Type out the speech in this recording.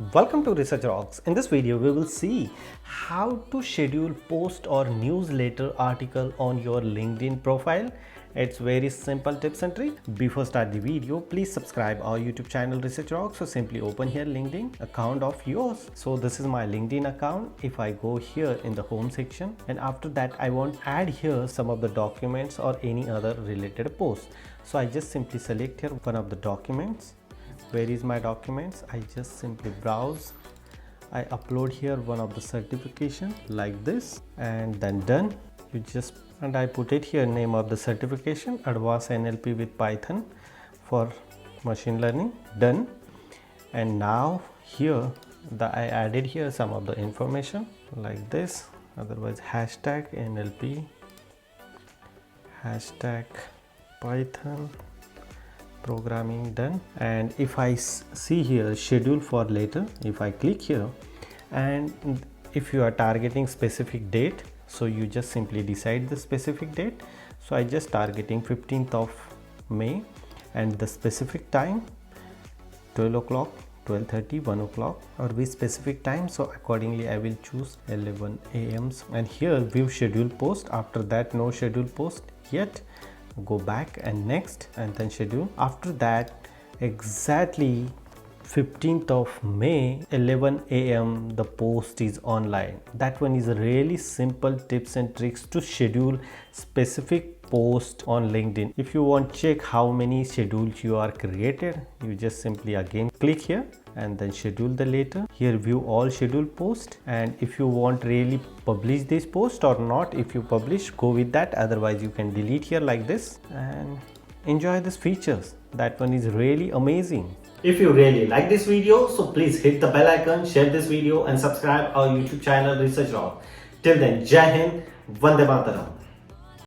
Welcome to Research Rocks. In this video, we will see how to schedule post or newsletter article on your LinkedIn profile. It's very simple tips and trick. Before start the video, please subscribe our YouTube channel Research Rocks. So simply open here LinkedIn account of yours. So this is my LinkedIn account. If I go here in the home section, and after that I want to add here some of the documents or any other related posts. So I just simply select here one of the documents. Where is my documents? I just simply browse. I upload here one of the certification like this, and then done. And I put it here, name of the certification, Advanced NLP with Python for machine learning, done. And now here I added here some of the information like this, otherwise hashtag NLP, hashtag Python programming, done. And if I see here schedule for later, if I click here, and if you are targeting specific date, so you just simply decide the specific date. So I just targeting 15th of May, and the specific time 12 o'clock, 12:30, 1 o'clock, or with specific time. So accordingly I will choose 11 a.m. and here view schedule post. After that, no schedule post yet, go back and next, and then schedule. After that, exactly 15th of May 11 a.m. the post is online. That one is a really simple tips and tricks to schedule specific post on LinkedIn. If you want check how many schedules you are created, you just simply again click here and then schedule the later. Here view all scheduled post, and if you want really publish this post or not, if you publish, go with that, otherwise you can delete here like this and enjoy these features. That one is really amazing. If you really like this video, so please hit the bell icon, share this video and subscribe our YouTube channel Research Rock. Till then, Jai Hind, Vande Mataram.